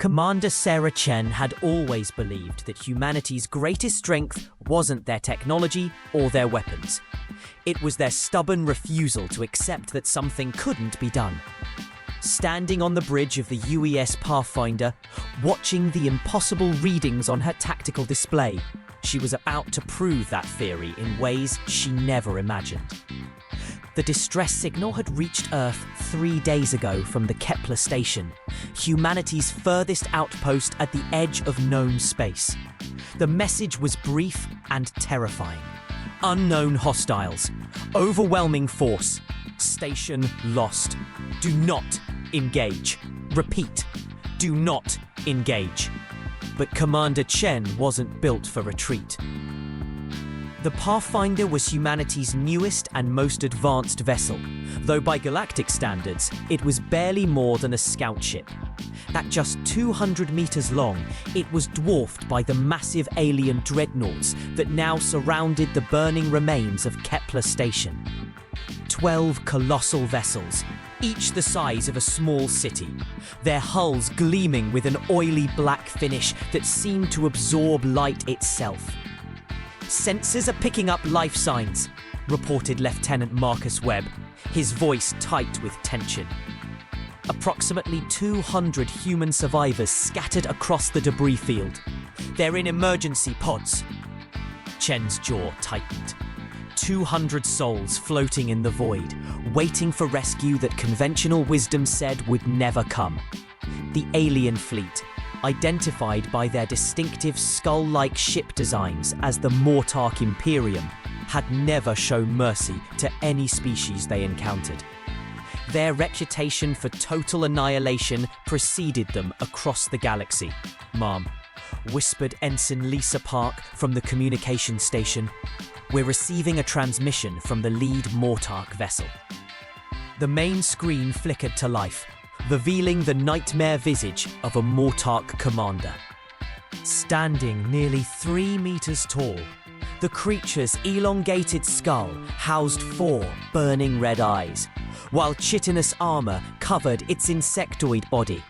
Commander Sarah Chen had always believed that humanity's greatest strength wasn't their technology or their weapons. It was their stubborn refusal to accept that something couldn't be done. Standing on the bridge of the UES Pathfinder, watching the impossible readings on her tactical display, she was about to prove that theory in ways she never imagined. The distress signal had reached Earth 3 days ago from the Kepler station, humanity's furthest outpost at the edge of known space. The message was brief and terrifying. Unknown hostiles. Overwhelming force. Station lost. Do not engage. Repeat. Do not engage. But Commander Chen wasn't built for retreat. The Pathfinder was humanity's newest and most advanced vessel, though by galactic standards, it was barely more than a scout ship. At just 200 meters long, it was dwarfed by the massive alien dreadnoughts that now surrounded the burning remains of Kepler Station. 12 colossal vessels, each the size of a small city, their hulls gleaming with an oily black finish that seemed to absorb light itself. "Sensors are picking up life signs," reported Lieutenant Marcus Webb, his voice tight with tension. Approximately 200 human survivors scattered across the debris field. They're in emergency pods. Chen's jaw tightened. 200 souls floating in the void, waiting for rescue that conventional wisdom said would never come. The alien fleet, identified by their distinctive skull-like ship designs as the Mortarch Imperium, had never shown mercy to any species they encountered. Their reputation for total annihilation preceded them across the galaxy. "Ma'am," whispered Ensign Lisa Park from the communication station, "we're receiving a transmission from the lead Mortarch vessel." The main screen flickered to life, revealing the nightmare visage of a Mortarch commander. Standing nearly 3 meters tall, the creature's elongated skull housed 4 burning red eyes, while chitinous armor covered its insectoid body.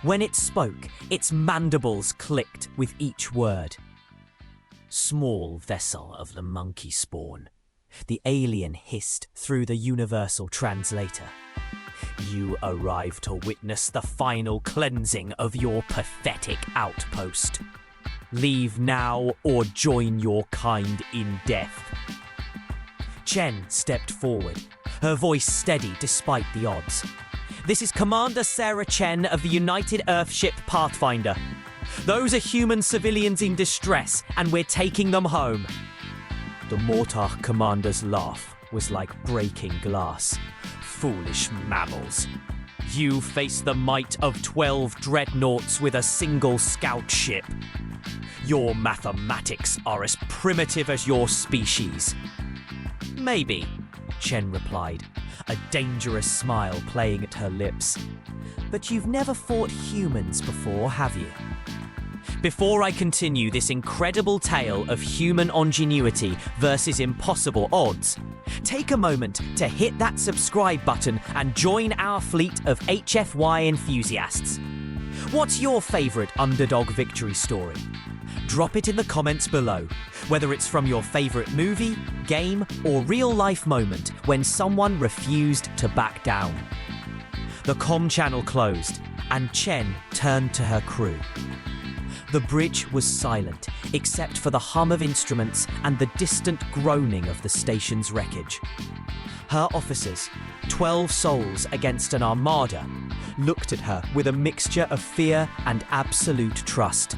When it spoke, its mandibles clicked with each word. "Small vessel of the monkey spawn," the alien hissed through the universal translator. "You arrive to witness the final cleansing of your pathetic outpost. Leave now or join your kind in death." Chen stepped forward, her voice steady despite the odds. "This is Commander Sarah Chen of the United Earthship Pathfinder. Those are human civilians in distress, and we're taking them home." The Mortarch commander's laugh was like breaking glass. "Foolish mammals. You face the might of 12 dreadnoughts with a single scout ship. Your mathematics are as primitive as your species." "Maybe," Chen replied, a dangerous smile playing at her lips. "But you've never fought humans before, have you?" Before I continue this incredible tale of human ingenuity versus impossible odds, take a moment to hit that subscribe button and join our fleet of HFY enthusiasts. What's your favourite underdog victory story? Drop it in the comments below, whether it's from your favourite movie, game, or real-life moment when someone refused to back down. The comm channel closed, and Chen turned to her crew. The bridge was silent, except for the hum of instruments and the distant groaning of the station's wreckage. Her officers, 12 souls against an armada, looked at her with a mixture of fear and absolute trust.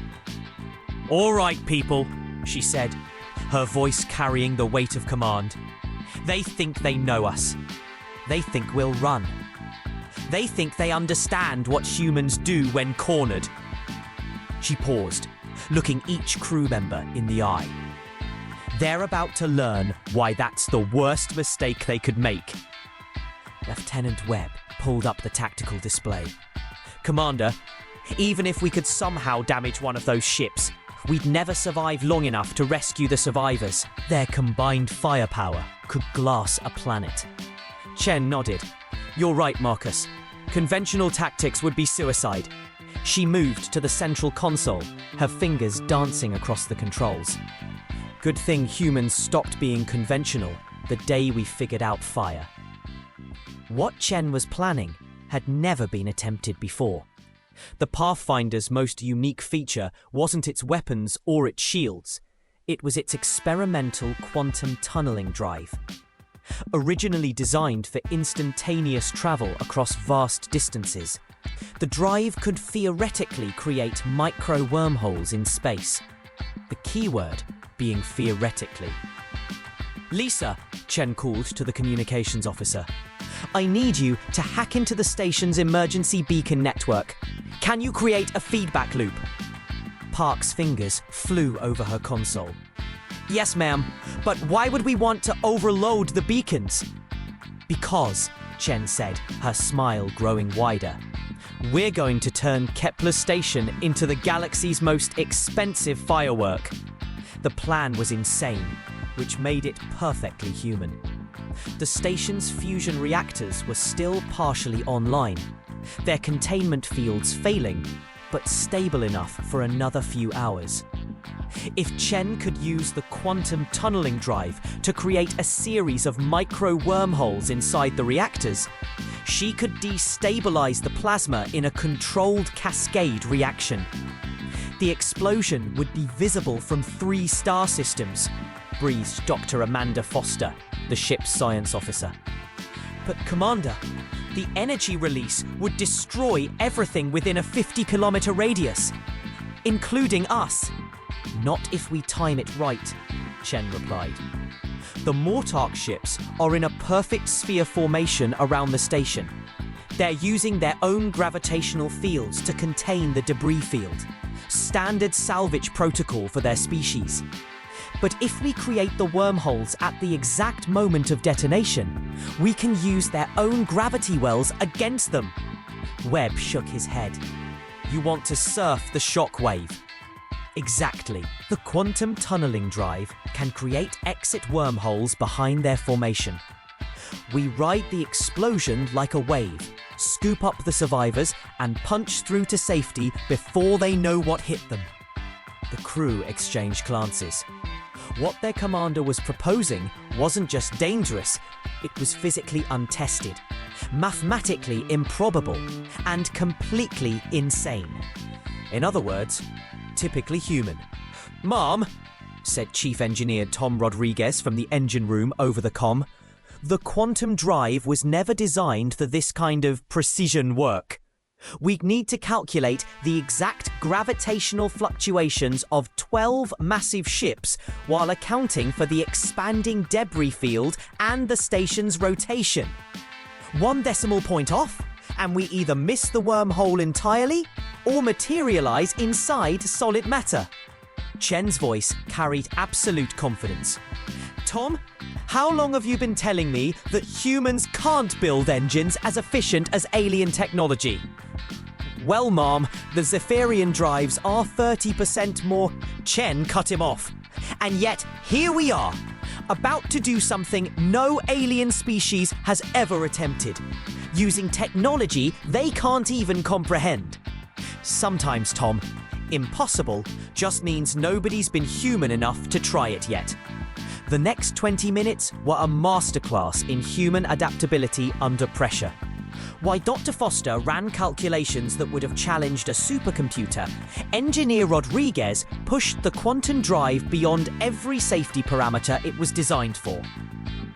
"All right, people," she said, her voice carrying the weight of command. "They think they know us. They think we'll run. They think they understand what humans do when cornered." She paused, looking each crew member in the eye. They're about to learn why that's the worst mistake they could make. Lieutenant Webb pulled up the tactical display. "Commander, even if we could somehow damage one of those ships, we'd never survive long enough to rescue the survivors. Their combined firepower could glass a planet." Chen nodded. "You're right, Marcus. Conventional tactics would be suicide. She moved to the central console, her fingers dancing across the controls. Good thing humans stopped being conventional the day we figured out fire. What Chen was planning had never been attempted before. The Pathfinder's most unique feature wasn't its weapons or its shields. It was its experimental quantum tunneling drive. Originally designed for instantaneous travel across vast distances, the drive could theoretically create micro wormholes in space. The keyword being theoretically. "Lisa," Chen called to the communications officer, "I need you to hack into the station's emergency beacon network. Can you create a feedback loop?" Park's fingers flew over her console. "Yes, ma'am, but why would we want to overload the beacons?" "Because," Chen said, her smile growing wider, "we're going to turn Kepler Station into the galaxy's most expensive firework." The plan was insane, which made it perfectly human. The station's fusion reactors were still partially online, their containment fields failing, but stable enough for another few hours. If Chen could use the quantum tunneling drive to create a series of micro wormholes inside the reactors, she could destabilize the plasma in a controlled cascade reaction. The explosion would be visible from 3 star systems, breathed Dr. Amanda Foster, the ship's science officer. "But Commander, the energy release would destroy everything within a 50-kilometer radius, including us." "Not if we time it right," Chen replied. "The Mortark ships are in a perfect sphere formation around the station. They're using their own gravitational fields to contain the debris field, standard salvage protocol for their species. But if we create the wormholes at the exact moment of detonation, we can use their own gravity wells against them." Webb shook his head. "You want to surf the shockwave." "Exactly. The quantum tunneling drive can create exit wormholes behind their formation. We ride the explosion like a wave, scoop up the survivors, and punch through to safety before they know what hit them." The crew exchanged glances. What their commander was proposing wasn't just dangerous, it was physically untested, mathematically improbable, and completely insane. In other words, typically human. "Mom," said Chief Engineer Tom Rodriguez from the engine room over the comm, "the quantum drive was never designed for this kind of precision work. We'd need to calculate the exact gravitational fluctuations of 12 massive ships while accounting for the expanding debris field and the station's rotation. 1 decimal point off, and we either miss the wormhole entirely or materialize inside solid matter." Chen's voice carried absolute confidence. "Tom, how long have you been telling me that humans can't build engines as efficient as alien technology?" "Well, Mom, the Zephyrian drives are 30% more..." Chen cut him off. "And yet, here we are, about to do something no alien species has ever attempted, using technology they can't even comprehend." "Sometimes, Tom, impossible just means nobody's been human enough to try it yet." The next 20 minutes were a masterclass in human adaptability under pressure. While Dr. Foster ran calculations that would have challenged a supercomputer, Engineer Rodriguez pushed the quantum drive beyond every safety parameter it was designed for.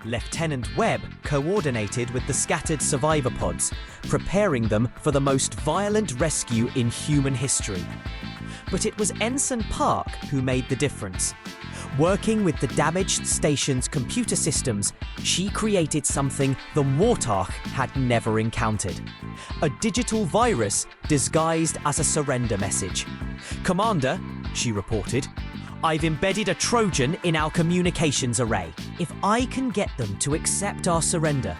Lieutenant Webb coordinated with the scattered survivor pods, preparing them for the most violent rescue in human history. But it was Ensign Park who made the difference. Working with the damaged station's computer systems, she created something the Mortark had never encountered. A digital virus disguised as a surrender message. "Commander," she reported, "I've embedded a Trojan in our communications array. If I can get them to accept our surrender,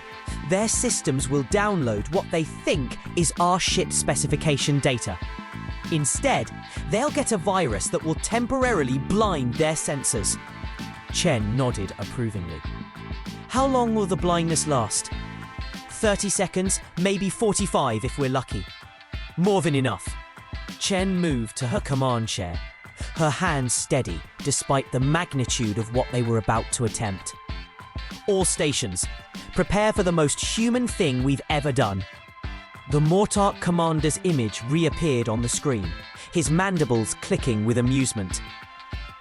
their systems will download what they think is our ship specification data. Instead, they'll get a virus that will temporarily blind their sensors." Chen nodded approvingly. "How long will the blindness last?" 30 seconds, maybe 45 if we're lucky." "More than enough." Chen moved to her command chair, her hands steady despite the magnitude of what they were about to attempt. All stations, prepare for the most human thing we've ever done. The Mortarch commander's image reappeared on the screen, his mandibles clicking with amusement.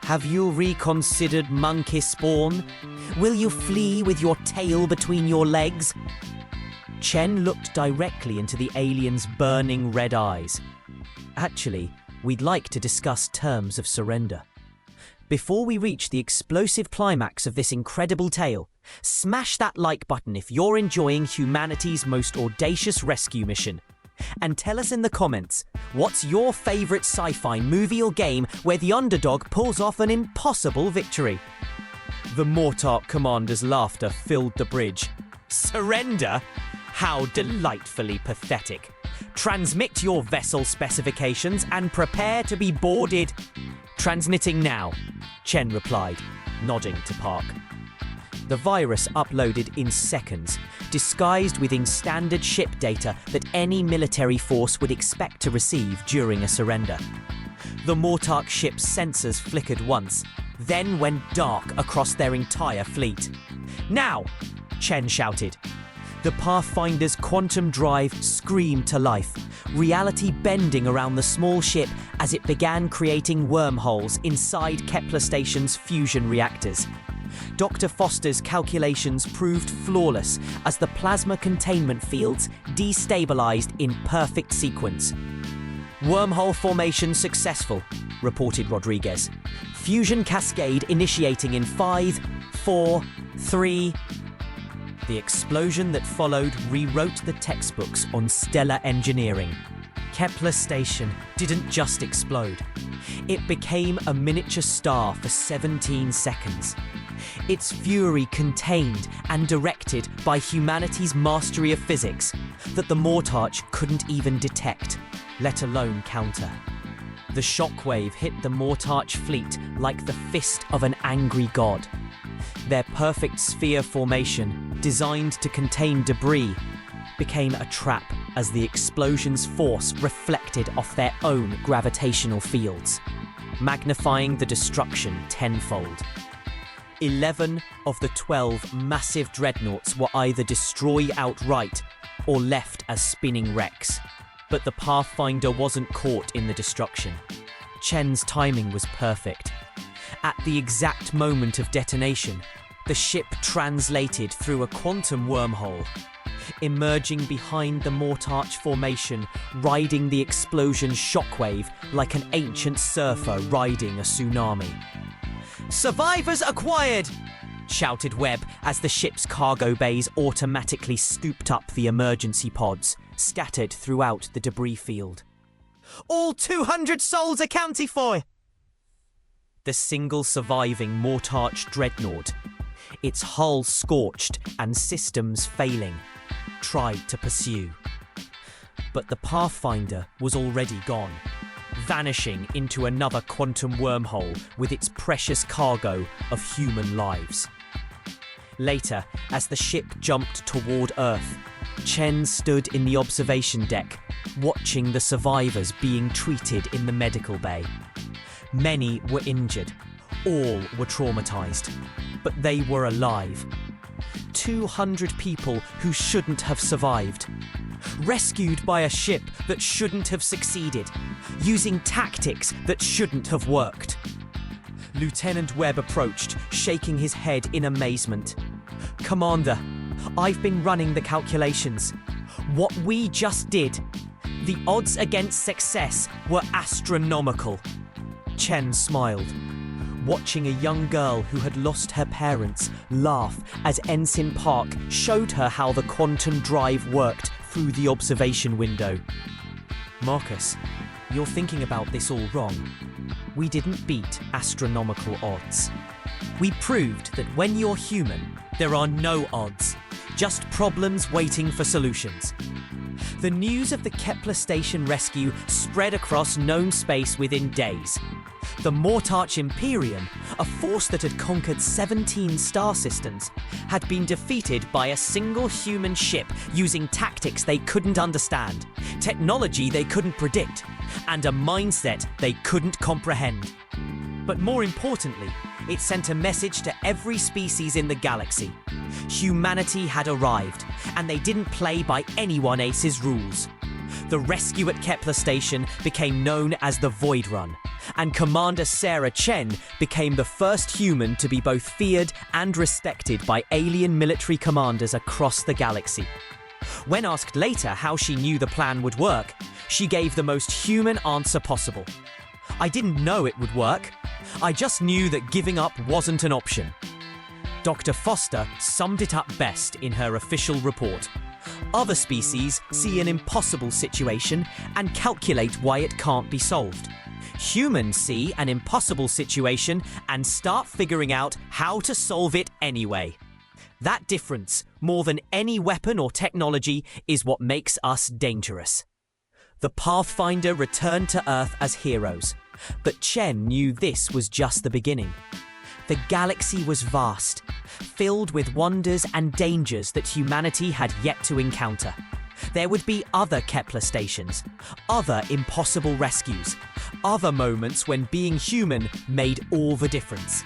Have you reconsidered monkey spawn? Will you flee with your tail between your legs? Chen looked directly into the alien's burning red eyes. Actually, we'd like to discuss terms of surrender. Before we reach the explosive climax of this incredible tale, smash that like button if you're enjoying humanity's most audacious rescue mission. And tell us in the comments, what's your favourite sci-fi movie or game where the underdog pulls off an impossible victory? The Mortarch commander's laughter filled the bridge. Surrender? How delightfully pathetic. Transmit your vessel specifications and prepare to be boarded. Transmitting now, Chen replied, nodding to Park. The virus uploaded in seconds, disguised within standard ship data that any military force would expect to receive during a surrender. The Mortarch ship's sensors flickered once, then went dark across their entire fleet. Now! Chen shouted. The Pathfinder's quantum drive screamed to life, reality bending around the small ship as it began creating wormholes inside Kepler Station's fusion reactors. Dr. Foster's calculations proved flawless as the plasma containment fields destabilized in perfect sequence. Wormhole formation successful, reported Rodriguez. Fusion cascade initiating in 5, 4, 3... The explosion that followed rewrote the textbooks on stellar engineering. Kepler Station didn't just explode. It became a miniature star for 17 seconds. Its fury contained and directed by humanity's mastery of physics that the Mortarch couldn't even detect, let alone counter. The shockwave hit the Mortarch fleet like the fist of an angry god. Their perfect sphere formation, designed to contain debris, became a trap as the explosion's force reflected off their own gravitational fields, magnifying the destruction tenfold. 11 of the 12 massive dreadnoughts were either destroyed outright or left as spinning wrecks. But the Pathfinder wasn't caught in the destruction. Chen's timing was perfect. At the exact moment of detonation, the ship translated through a quantum wormhole, emerging behind the Mortarch formation, riding the explosion's shockwave like an ancient surfer riding a tsunami. "Survivors acquired!" shouted Webb as the ship's cargo bays automatically scooped up the emergency pods, scattered throughout the debris field. "All 200 souls accounted for!" The single surviving Mortarch dreadnought, its hull scorched and systems failing, tried to pursue. But the Pathfinder was already gone, vanishing into another quantum wormhole with its precious cargo of human lives. Later, as the ship jumped toward Earth, Chen stood in the observation deck, watching the survivors being treated in the medical bay. Many were injured, all were traumatized, but they were alive. 200 people who shouldn't have survived. Rescued by a ship that shouldn't have succeeded, using tactics that shouldn't have worked. Lieutenant Webb approached, shaking his head in amazement. "Commander, I've been running the calculations. What we just did, the odds against success were astronomical." Chen smiled, watching a young girl who had lost her parents laugh as Ensign Park showed her how the quantum drive worked through the observation window. "Marcus, you're thinking about this all wrong. We didn't beat astronomical odds. We proved that when you're human, there are no odds, just problems waiting for solutions." The news of the Kepler Station rescue spread across known space within days. The Mortarch Imperium, a force that had conquered 17 star systems, had been defeated by a single human ship using tactics they couldn't understand, technology they couldn't predict, and a mindset they couldn't comprehend. But more importantly, it sent a message to every species in the galaxy. Humanity had arrived, and they didn't play by anyone else's rules. The rescue at Kepler Station became known as the Void Run, and Commander Sarah Chen became the first human to be both feared and respected by alien military commanders across the galaxy. When asked later how she knew the plan would work, she gave the most human answer possible. "I didn't know it would work. I just knew that giving up wasn't an option." Dr. Foster summed it up best in her official report. Other species see an impossible situation and calculate why it can't be solved. Humans see an impossible situation and start figuring out how to solve it anyway. That difference, more than any weapon or technology, is what makes us dangerous. The Pathfinder returned to Earth as heroes, but Chen knew this was just the beginning. The galaxy was vast, filled with wonders and dangers that humanity had yet to encounter. There would be other Kepler stations, other impossible rescues, other moments when being human made all the difference.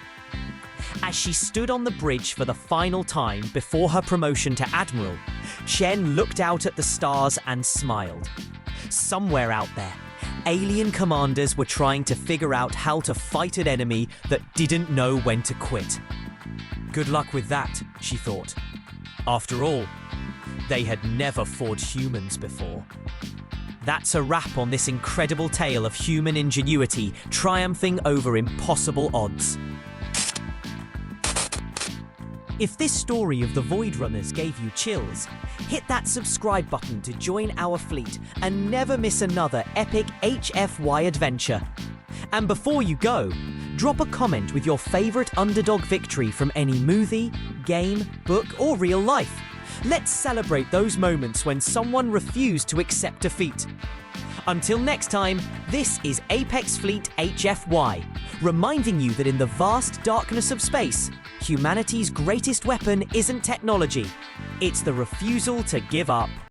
As she stood on the bridge for the final time before her promotion to Admiral, Chen looked out at the stars and smiled. Somewhere out there, alien commanders were trying to figure out how to fight an enemy that didn't know when to quit. Good luck with that, she thought. After all, they had never fought humans before. That's a wrap on this incredible tale of human ingenuity triumphing over impossible odds. If this story of the Void Runners gave you chills, hit that subscribe button to join our fleet and never miss another epic HFY adventure. And before you go, drop a comment with your favourite underdog victory from any movie, game, book or real life. Let's celebrate those moments when someone refused to accept defeat. Until next time, this is Apex Fleet HFY, reminding you that in the vast darkness of space, humanity's greatest weapon isn't technology, it's the refusal to give up.